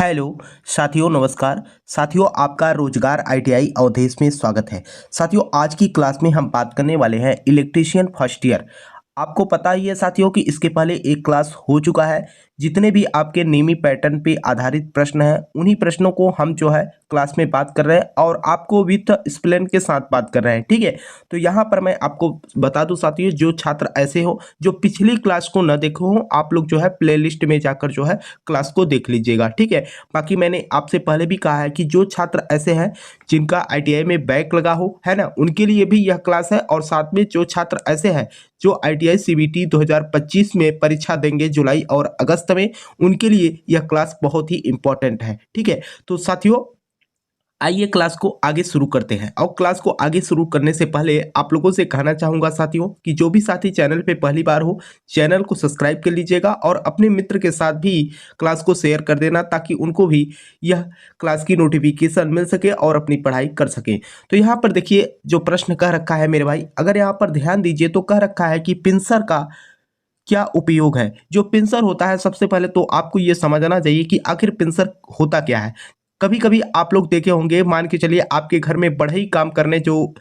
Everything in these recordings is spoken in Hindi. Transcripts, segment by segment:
हेलो साथियों, नमस्कार साथियों। आपका रोजगार आईटीआई अवधेश में स्वागत है। साथियों, आज की क्लास में हम बात करने वाले हैं इलेक्ट्रीशियन फर्स्ट ईयर। आपको पता ही है साथियों कि इसके पहले एक क्लास हो चुका है। जितने भी आपके नेमी पैटर्न पे आधारित प्रश्न हैं, उन्हीं प्रश्नों को हम जो है क्लास में बात कर रहे हैं और आपको विथ एक्सप्लेन के साथ बात कर रहे हैं। ठीक है, तो यहाँ पर मैं आपको बता दूं साथियों, जो छात्र ऐसे हो जो पिछली क्लास को न देखे हो, आप लोग जो है प्लेलिस्ट में जाकर जो है क्लास को देख लीजिएगा। ठीक है, बाकी मैंने आपसे पहले भी कहा है कि जो छात्र ऐसे हैं जिनका आईटीआई में बैक लगा हो, है ना, उनके लिए भी यह क्लास है। और साथ में जो छात्र ऐसे हैं जो आईटीआई सीबीटी 2025 में परीक्षा देंगे जुलाई और अगस्त में, उनके लिए यह क्लास बहुत ही इंपॉर्टेंट है। ठीक है, तो साथियों आइए क्लास को आगे शुरू करते हैं। और क्लास को आगे शुरू करने से पहले आप लोगों से कहना चाहूँगा साथियों कि जो भी साथी चैनल पे पहली बार हो, चैनल को सब्सक्राइब कर लीजिएगा और अपने मित्र के साथ भी क्लास को शेयर कर देना, ताकि उनको भी यह क्लास की नोटिफिकेशन मिल सके और अपनी पढ़ाई कर सकें। तो यहाँ पर देखिए जो प्रश्न कह रखा है मेरे भाई, अगर यहाँ पर ध्यान दीजिए तो कह रखा है कि पिंसर का क्या उपयोग है। जो पिंसर होता है, सबसे पहले तो आपको ये समझना चाहिए कि आखिर पिंसर होता क्या है। कभी कभी आप लोग देखे होंगे, मान के चलिए आपके घर में बढ़ई काम करने जो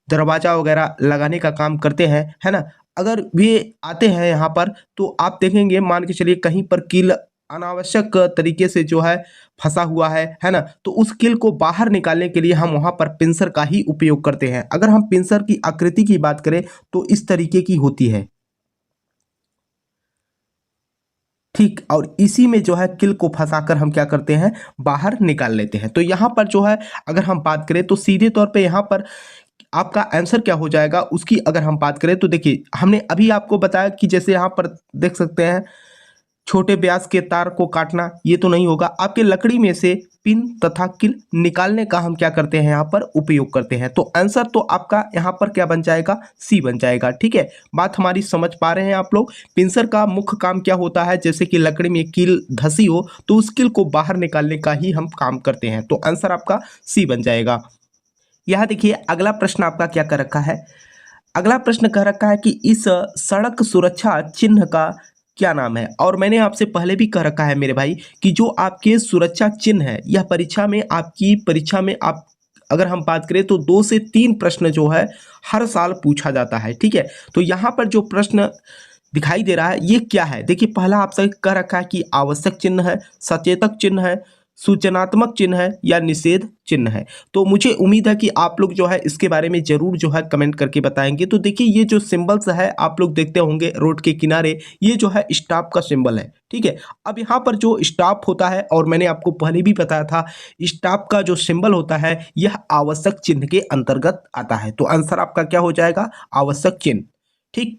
दरवाजा वगैरह लगाने का काम करते हैं, है ना, अगर वे आते हैं यहाँ पर तो आप देखेंगे, मान के चलिए कहीं पर कील अनावश्यक तरीके से जो है फंसा हुआ है ना, तो उस कील को बाहर निकालने के लिए हम वहाँ पर पिंसर का ही उपयोग करते हैं। अगर हम पिंसर की आकृति की बात करें तो इस तरीके की होती है, ठीक, और इसी में जो है किल को फंसाकर हम क्या करते हैं, बाहर निकाल लेते हैं। तो यहाँ पर जो है अगर हम बात करें तो सीधे तौर पे यहाँ पर आपका आंसर क्या हो जाएगा उसकी अगर हम बात करें तो देखिए, हमने अभी आपको बताया कि जैसे यहाँ पर देख सकते हैं छोटे व्यास के तार को काटना, ये तो नहीं होगा। आपके लकड़ी में से पिन तथा किल निकालने का हम क्या करते हैं, यहाँ पर उपयोग करते हैं। तो आंसर तो आपका यहाँ पर क्या बन जाएगा, सी बन जाएगा। ठीक है, बात हमारी समझ पा रहे हैं आप लोग। पिंसर का मुख्य काम क्या होता है, जैसे कि लकड़ी में कील धसी हो तो उस कील को बाहर निकालने का ही हम काम करते हैं। तो आंसर आपका सी बन जाएगा। यह देखिए अगला प्रश्न आपका क्या कर रखा है। अगला प्रश्न कह रखा है कि इस सड़क सुरक्षा चिन्ह का क्या नाम है। और मैंने आपसे पहले भी कह रखा है मेरे भाई कि जो आपके सुरक्षा चिन्ह है, यह परीक्षा में आपकी परीक्षा में आप अगर हम बात करें तो 2 से 3 प्रश्न जो है हर साल पूछा जाता है। ठीक है, तो यहाँ पर जो प्रश्न दिखाई दे रहा है ये क्या है। देखिए पहला आपसे कह रखा है कि आवश्यक चिन्ह है, सचेतक चिन्ह है, सूचनात्मक चिन्ह है या निषेध चिन्ह है। तो मुझे उम्मीद है कि आप लोग जो है इसके बारे में जरूर जो है कमेंट करके बताएंगे। तो देखिए ये जो सिंबल्स है आप लोग देखते होंगे रोड के किनारे, ये जो है स्टॉप का सिंबल है। ठीक है, अब यहाँ पर जो स्टॉप होता है, और मैंने आपको पहले भी बताया था, स्टॉप का जो सिंबल होता है यह आवश्यक चिन्ह के अंतर्गत आता है। तो आंसर आपका क्या हो जाएगा, आवश्यक चिन्ह। ठीक,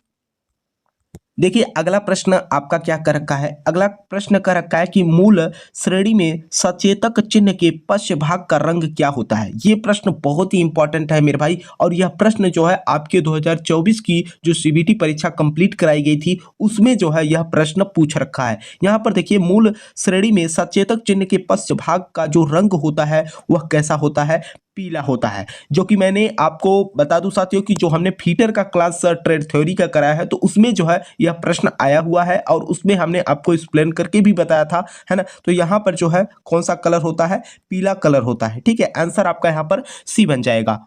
देखिए अगला प्रश्न आपका क्या कर रखा है। अगला प्रश्न कर रखा है कि मूल श्रेणी में सचेतक चिन्ह के पश्च भाग का रंग क्या होता है। ये प्रश्न बहुत ही इंपॉर्टेंट है मेरे भाई, और यह प्रश्न जो है आपके 2024 की जो सीबीटी परीक्षा कंप्लीट कराई गई थी उसमें जो है यह प्रश्न पूछ रखा है। यहाँ पर देखिए मूल श्रेणी में सचेतक चिन्ह के पश्च भाग का जो रंग होता है वह कैसा होता है, पीला होता है। जो कि मैंने आपको बता दूं साथियों कि जो हमने फीटर का क्लास ट्रेड थ्योरी का कराया है तो उसमें जो है यह प्रश्न आया हुआ है और उसमें हमने आपको एक्सप्लेन करके भी बताया था, है ना। तो यहाँ पर जो है कौन सा कलर होता है, पीला कलर होता है। ठीक है, आंसर आपका यहाँ पर सी बन जाएगा।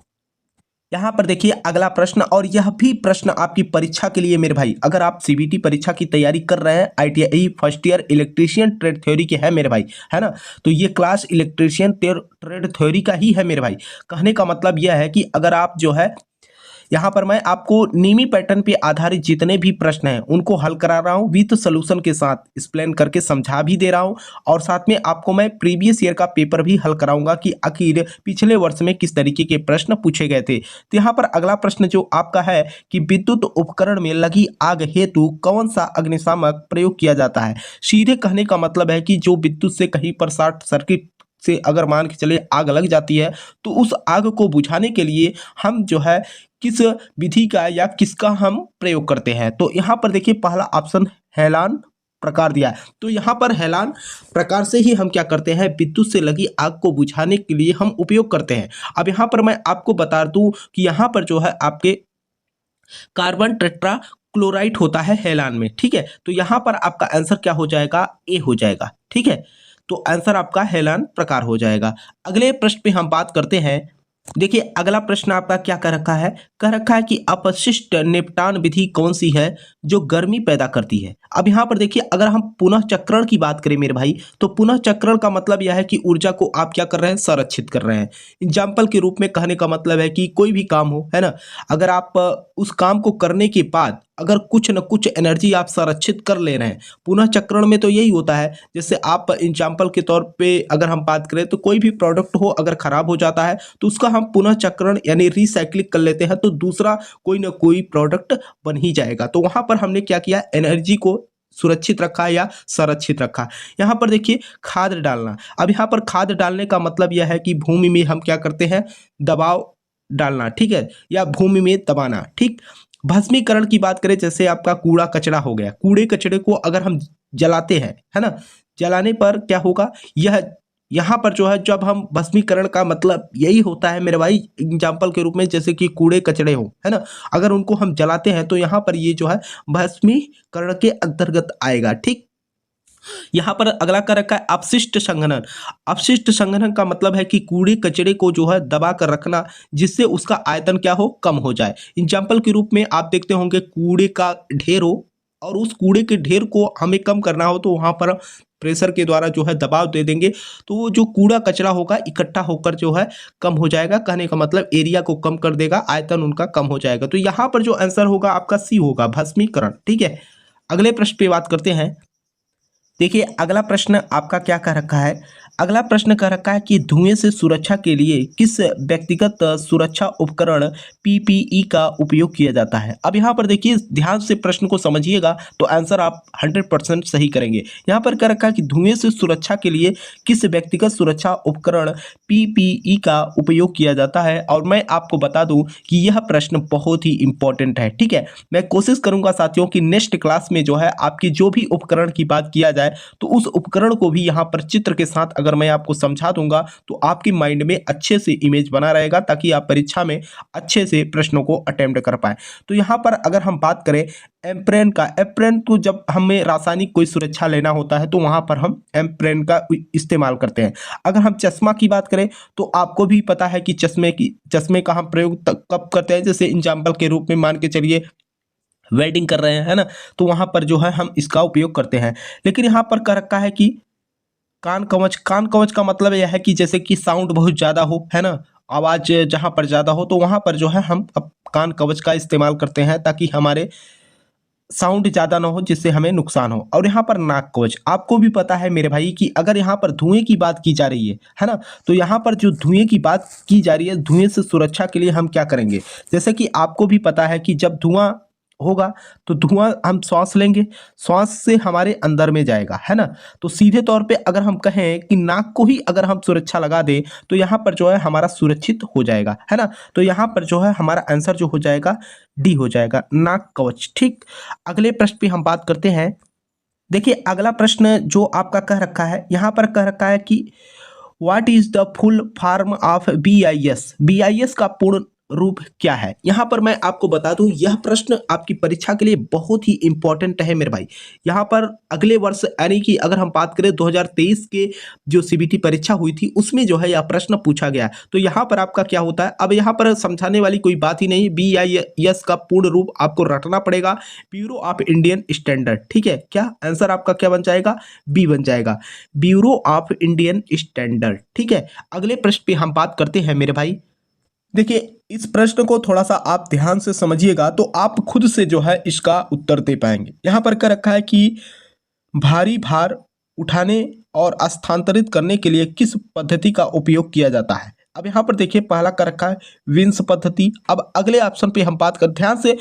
यहाँ पर देखिए अगला प्रश्न, और यह भी प्रश्न आपकी परीक्षा के लिए मेरे भाई, अगर आप सीबीटी परीक्षा की तैयारी कर रहे हैं, ITI first year electrician trade theory के है मेरे भाई, है ना, तो ये क्लास इलेक्ट्रीशियन ट्रेड थ्योरी का ही है मेरे भाई। कहने का मतलब यह है कि अगर आप जो है यहाँ पर मैं आपको नीमी पैटर्न पे आधारित जितने भी प्रश्न हैं उनको हल करा रहा हूँ, विथ सोल्यूशन के साथ एक्सप्लेन करके समझा भी दे रहा हूँ, और साथ में आपको मैं प्रीवियस ईयर का पेपर भी हल कराऊंगा कि आखिर पिछले वर्ष में किस तरीके के प्रश्न पूछे गए थे। तो यहाँ पर अगला प्रश्न जो आपका है कि विद्युत उपकरण में लगी आग हेतु कौन सा अग्निशामक प्रयोग किया जाता है। सीधे कहने का मतलब है कि जो विद्युत से कहीं पर शॉर्ट सर्किट से अगर मान के चले आग लग जाती है तो उस आग को बुझाने के लिए हम जो है किस विधि का या किसका हम प्रयोग करते हैं। तो यहाँ पर देखिए पहला ऑप्शन हेलान प्रकार दिया है, तो यहाँ पर हेलान प्रकार से ही हम क्या करते हैं, विद्युत से लगी आग को बुझाने के लिए हम उपयोग करते हैं। अब यहाँ पर मैं आपको बता दूं कि यहाँ पर जो है आपके कार्बन टेट्रा क्लोराइड होता है हेलान में। ठीक है, तो यहाँ पर आपका आंसर क्या हो जाएगा, ए हो जाएगा। ठीक है, तो आंसर आपका हेलन प्रकार हो जाएगा। अगले प्रश्न पे हम बात करते हैं। देखिए अगला प्रश्न आपका क्या कह रखा है कि अपशिष्ट निपटान विधि कौन सी है जो गर्मी पैदा करती है। अब यहाँ पर देखिए अगर हम पुनः चक्रण की बात करें मेरे भाई, तो पुनः चक्रण का मतलब यह है कि ऊर्जा को आप क्या कर रहे हैं, संरक्षित कर रहे हैं। एग्जाम्पल के रूप में कहने का मतलब है कि कोई भी काम हो, है ना, अगर आप उस काम को करने के बाद अगर कुछ न कुछ एनर्जी आप संरक्षित कर ले रहे हैं, पुनः चक्रण में तो यही होता है। जैसे आप एग्जाम्पल के तौर पे अगर हम बात करें तो कोई भी प्रोडक्ट हो अगर खराब हो जाता है तो उसका हम पुनः चक्रण यानी रिसाइक्लिंग कर लेते हैं, तो दूसरा कोई ना कोई प्रोडक्ट बन ही जाएगा। तो वहां पर हमने क्या किया, एनर्जी को सुरक्षित रखा या संरक्षित रखा। यहाँ पर देखिए खाद डालना। अब यहाँ पर खाद डालने का मतलब यह है कि भूमि में हम क्या करते हैं, दबाव डालना, ठीक है, या भूमि में दबाना, ठीक। भस्मीकरण की बात करें, जैसे आपका कूड़ा कचरा हो गया, कूड़े कचरे को अगर हम जलाते हैं, है ना, जलाने पर क्या होगा, यह यहाँ पर जो है जब हम भस्मीकरण का मतलब यही होता है मेरे भाई, एग्जाम्पल के रूप में जैसे कि कूड़े कचरे हो, है ना, अगर उनको हम जलाते हैं तो यहाँ पर ये जो है भस्मीकरण के अंतर्गत आएगा, ठीक। यहाँ पर अगला कर रखा है अपशिष्ट संघनन। अपशिष्ट संघनन का मतलब है कि कूड़े कचरे को जो है दबा कर रखना जिससे उसका आयतन क्या हो, कम हो जाए। एग्जाम्पल के रूप में आप देखते होंगे कूड़े का ढेर हो और उस कूड़े के ढेर को हमें कम करना हो तो वहां पर प्रेशर के द्वारा जो है दबाव दे देंगे तो वो जो कूड़ा कचरा होगा इकट्ठा होकर जो है कम हो जाएगा। कहने का मतलब एरिया को कम कर देगा, आयतन उनका कम हो जाएगा। तो यहाँ पर जो आंसर होगा आपका सी होगा, भस्मीकरण, ठीक है। अगले प्रश्न पे बात करते हैं। देखिए अगला प्रश्न आपका क्या कह रखा है, अगला प्रश्न कह रखा है कि धुएं से सुरक्षा के लिए किस व्यक्तिगत सुरक्षा उपकरण पीपीई का उपयोग किया जाता है। अब यहाँ पर देखिए ध्यान से प्रश्न को समझिएगा तो आंसर आप 100% सही करेंगे। यहाँ पर कह रखा है कि धुएं से सुरक्षा के लिए किस व्यक्तिगत सुरक्षा उपकरण पीपीई का उपयोग किया जाता है। और मैं आपको बता दूं कि यह प्रश्न बहुत ही इंपॉर्टेंट है, ठीक है। मैं कोशिश करूंगा साथियों कि नेक्स्ट क्लास में जो है आपकी जो भी उपकरण की बात किया जाए तो उस उपकरण को भी यहाँ पर चित्र के साथ अगर मैं आपको समझा दूंगा तो आपके माइंड में अच्छे से इमेज बना रहेगा ताकि आप परीक्षा में अच्छे से प्रश्नों को अटेम्प्ट कर पाए। तो यहाँ पर अगर हम बात करें एम्प्रेन का, एम्प्रेन तो जब हमें रासायनिक कोई सुरक्षा लेना होता है तो वहां पर हम एम्प्रेन का इस्तेमाल करते हैं। अगर हम चश्मा की बात करें तो आपको भी पता है कि चश्मे का हम प्रयोग कब करते हैं, जैसे एग्जाम्पल के रूप में मान के चलिए वेल्डिंग कर रहे हैं, है ना, तो वहां पर जो है हम इसका उपयोग करते हैं। लेकिन यहाँ पर कह रखा है कि कान कवच, कान कवच का मतलब यह है कि जैसे कि साउंड बहुत ज़्यादा हो, है ना, आवाज़ जहाँ पर ज़्यादा हो तो वहाँ पर जो है हम अब कान कवच का इस्तेमाल करते हैं ताकि हमारे साउंड ज़्यादा ना हो जिससे हमें नुकसान हो। और यहाँ पर नाक कवच, आपको भी पता है मेरे भाई कि अगर यहाँ पर धुएं की बात की जा रही है ना, तो यहाँ पर जो धुएं की बात की जा रही है, धुएं से सुरक्षा के लिए हम क्या करेंगे, जैसे कि आपको भी पता है कि जब धुआं होगा तो धुआं हम श्वास लेंगे, श्वास से हमारे अंदर में जाएगा, है ना। तो सीधे तौर पे अगर हम कहें कि नाक को ही अगर हम सुरक्षा लगा दें तो यहाँ पर जो है हमारा सुरक्षित हो जाएगा, है ना। तो यहाँ पर जो है हमारा आंसर जो हो जाएगा डी हो जाएगा, नाक कवच, ठीक। अगले प्रश्न पे हम बात करते हैं। देखिए अगला प्रश्न जो आपका कह रखा है, यहाँ पर कह रखा है कि what is the full form of BIS, BIS का पूर्ण रूप क्या है। यहाँ पर मैं आपको बता दूं यह प्रश्न आपकी परीक्षा के लिए बहुत ही इंपॉर्टेंट है मेरे भाई। यहाँ पर अगले वर्ष यानी कि अगर हम बात करें 2023 के जो CBT परीक्षा हुई थी उसमें जो है यह प्रश्न पूछा गया। तो यहाँ पर आपका क्या होता है, अब यहाँ पर समझाने वाली कोई बात ही नहीं, BIS का पूर्ण रूप आपको रटना पड़ेगा, ब्यूरो ऑफ इंडियन स्टैंडर्ड, ठीक है। क्या आंसर आपका क्या बन जाएगा, बी बन जाएगा, ब्यूरो ऑफ इंडियन स्टैंडर्ड, ठीक है। अगले प्रश्न पे हम बात करते हैं मेरे भाई। देखिए इस प्रश्न को थोड़ा सा आप ध्यान से समझिएगा तो आप खुद से जो है इसका उत्तर दे पाएंगे। यहाँ पर क्या रखा है कि भारी भार उठाने और स्थानांतरित करने के लिए किस पद्धति का उपयोग किया जाता है। अब यहाँ पर देखिए पहला कर रखा है विंस पद्धति। अब अगले ऑप्शन पे हम बात कर, ध्यान से,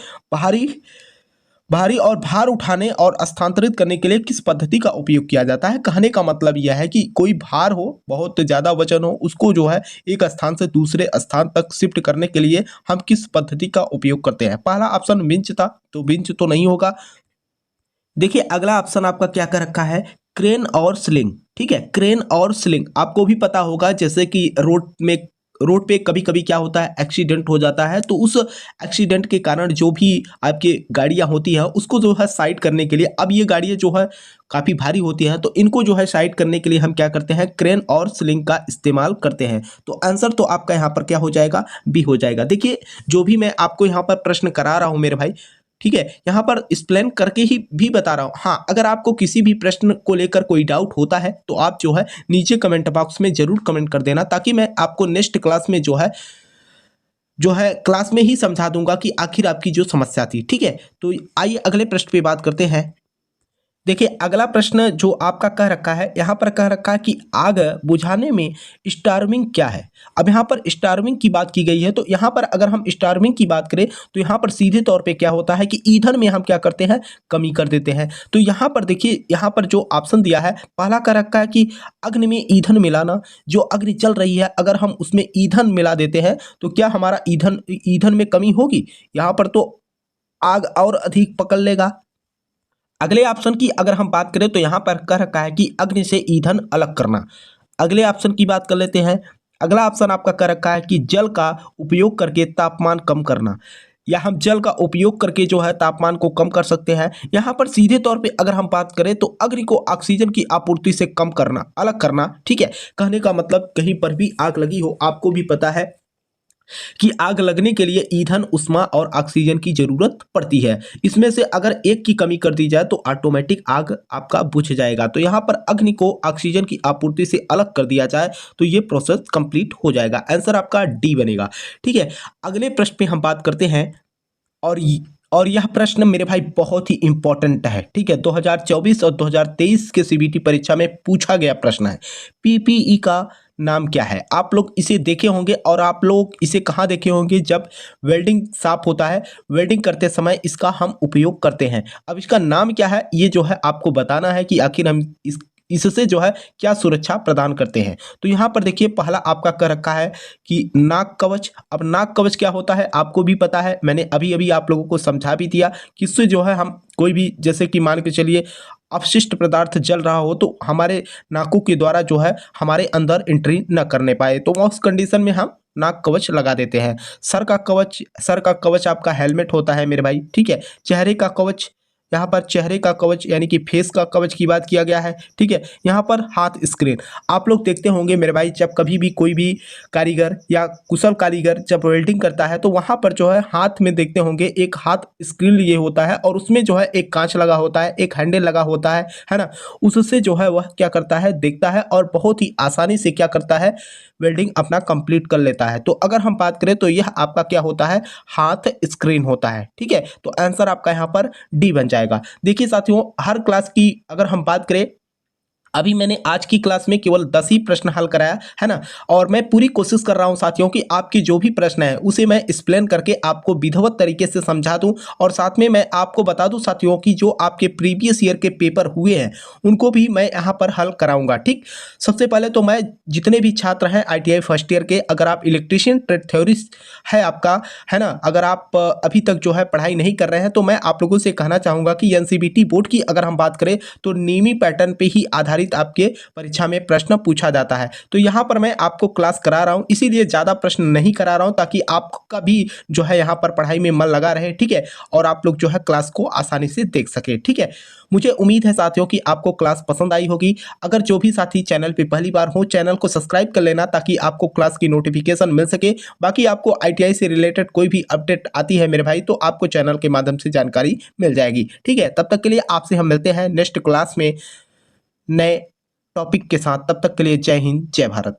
भारी और भार उठाने और स्थानांतरित करने के लिए किस पद्धति का उपयोग किया जाता है। कहने का मतलब यह है कि कोई भार हो, बहुत ज़्यादा वजन हो, उसको जो है एक स्थान से दूसरे स्थान तक शिफ्ट करने के लिए हम किस पद्धति का उपयोग करते हैं। पहला ऑप्शन विंच था तो विंच तो नहीं होगा। देखिए अगला ऑप्शन आपका क्या कर रखा है, क्रेन और स्लिंग, ठीक है। क्रेन और स्लिंग आपको भी पता होगा, जैसे कि रोड में रोड पे कभी कभी क्या होता है, एक्सीडेंट हो जाता है। तो उस एक्सीडेंट के कारण जो भी आपकी गाड़ियां होती हैं उसको जो है साइड करने के लिए, अब ये गाड़ियां जो है काफ़ी भारी होती हैं, तो इनको जो है साइड करने के लिए हम क्या करते हैं, क्रेन और स्लिंग का इस्तेमाल करते हैं। तो आंसर तो आपका यहाँ पर क्या हो जाएगा, बी हो जाएगा। देखिए जो भी मैं आपको यहाँ पर प्रश्न करा रहा हूँ मेरे भाई, ठीक है, यहाँ पर एक्सप्लेन करके ही भी बता रहा हूँ। हाँ, अगर आपको किसी भी प्रश्न को लेकर कोई डाउट होता है तो आप जो है नीचे कमेंट बॉक्स में जरूर कमेंट कर देना, ताकि मैं आपको नेक्स्ट क्लास में जो है क्लास में ही समझा दूंगा कि आखिर आपकी जो समस्या थी। ठीक है, तो आइए अगले प्रश्न पे बात करते हैं। देखिए अगला प्रश्न जो आपका कह रखा है, यहाँ पर कह रखा है कि आग बुझाने में स्टार्मिंग क्या है। अब यहाँ पर स्टार्मिंग की बात की गई है, तो यहाँ पर अगर हम स्टार्मिंग की बात करें तो यहाँ पर सीधे तौर पे क्या होता है कि ईंधन में हम क्या करते हैं, कमी कर देते हैं। तो यहाँ पर देखिए, यहाँ पर जो ऑप्शन दिया है, पहला कह रखा है कि अग्नि में ईंधन मिलाना। जो अग्नि चल रही है अगर हम उसमें ईंधन मिला देते हैं तो क्या हमारा ईंधन में कमी होगी, यहाँ पर तो आग और अधिक पकड़ लेगा। अगले ऑप्शन की अगर हम बात करें तो यहाँ पर कह रखा है कि अग्नि से ईंधन अलग करना। अगले ऑप्शन की बात कर लेते हैं। अगला ऑप्शन आपका कह रखा है कि जल का उपयोग करके तापमान कम करना, या हम जल का उपयोग करके जो है तापमान को कम कर सकते हैं। यहाँ पर सीधे तौर पे अगर हम बात करें तो अग्नि को ऑक्सीजन की आपूर्ति से कम करना, अलग करना। ठीक है, कहने का मतलब कहीं पर भी आग लगी हो, आपको भी पता है कि आग लगने के लिए ईंधन, उष्मा और ऑक्सीजन की जरूरत पड़ती है। इसमें से अगर एक की कमी कर दी जाए तो ऑटोमेटिक आग आपका बुझ जाएगा। तो यहाँ पर अग्नि को ऑक्सीजन की आपूर्ति से अलग कर दिया जाए तो ये प्रोसेस कंप्लीट हो जाएगा। आंसर आपका डी बनेगा। ठीक है, अगले प्रश्न पे हम बात करते हैं। और यह प्रश्न मेरे भाई बहुत ही इंपॉर्टेंट है। ठीक है, 2024 और 2023 के सीबीटी परीक्षा में पूछा गया प्रश्न है। पीपीई का नाम क्या है। आप लोग इसे देखे होंगे, और आप लोग इसे कहाँ देखे होंगे, जब वेल्डिंग शॉप होता है, वेल्डिंग करते समय इसका हम उपयोग करते हैं। अब इसका नाम क्या है, ये जो है आपको बताना है कि आखिर हम इससे जो है क्या सुरक्षा प्रदान करते हैं। तो यहाँ पर देखिए, पहला आपका कह रखा है कि नाक कवच। अब नाक कवच क्या होता है आपको भी पता है, मैंने अभी अभी आप लोगों को समझा भी दिया कि इससे जो है हम कोई भी, जैसे कि मान के चलिए अपशिष्ट पदार्थ जल रहा हो तो हमारे नाकों के द्वारा जो है हमारे अंदर एंट्री न करने पाए, तो उस कंडीशन में हम नाक कवच लगा देते हैं। सर का कवच आपका हेलमेट होता है मेरे भाई। ठीक है, चेहरे का कवच, यहाँ पर चेहरे का कवच यानी कि फेस का कवच की बात किया गया है। ठीक है, यहाँ पर हाथ स्क्रीन। आप लोग देखते होंगे मेरे भाई, जब कभी भी कोई भी कारीगर या कुशल कारीगर जब वेल्डिंग करता है तो वहाँ पर जो है हाथ में देखते होंगे एक हाथ स्क्रीन लिए होता है, और उसमें जो है एक कांच लगा होता है, एक हैंडल लगा होता है ना। उससे जो है वह क्या करता है, देखता है, और बहुत ही आसानी से क्या करता है, वेल्डिंग अपना कंप्लीट कर लेता है। तो अगर हम बात करें तो यह आपका क्या होता है, हाथ स्क्रीन होता है। ठीक है, तो आंसर आपका यहाँ पर डी बन जाएगा। देखिए साथियों, हर क्लास की अगर हम बात करें, अभी मैंने आज की क्लास में केवल 10 ही प्रश्न हल कराया है ना, और मैं पूरी कोशिश कर रहा हूं साथियों कि आपकी जो भी प्रश्न है उसे मैं एक्सप्लेन करके आपको विधिवत तरीके से समझा दूं, और साथ में मैं आपको बता दूं साथियों कि जो आपके प्रीवियस ईयर के पेपर हुए हैं उनको भी मैं यहां पर हल कराऊंगा। ठीक, सबसे पहले तो मैं जितने भी छात्र हैं ITI फर्स्ट ईयर के, अगर आप इलेक्ट्रीशियन ट्रेड थ्योरी है आपका, है ना, अगर आप अभी तक जो है पढ़ाई नहीं कर रहे हैं, तो मैं आप लोगों से कहना चाहूँगा कि NCBT बोर्ड की अगर हम बात करें तो नीमी पैटर्न पे ही आधारित आपके परीक्षा में प्रश्न पूछा जाता है। तो यहाँ पर मैं आपको क्लास करा रहा हूँ, इसीलिए ज़्यादा प्रश्न नहीं करा रहा हूँ, ताकि आपका भी जो है यहाँ पर पढ़ाई में मन लगा रहे। ठीक है, और आप लोग जो है क्लास को आसानी से देख सके। ठीक है, मुझे उम्मीद है साथियों कि आपको क्लास पसंद आई होगी। अगर जो भी साथी चैनल पे पहली बार हो, चैनल को सब्सक्राइब कर लेना, ताकि आपको क्लास की नोटिफिकेशन मिल सके। बाकी आपको ITI से रिलेटेड कोई भी अपडेट आती है मेरे भाई, तो आपको चैनल के माध्यम से जानकारी मिल जाएगी। ठीक है, तब तक के लिए आपसे हम मिलते हैं नेक्स्ट क्लास में नए टॉपिक के साथ। तब तक के लिए जय हिंद, जय भारत।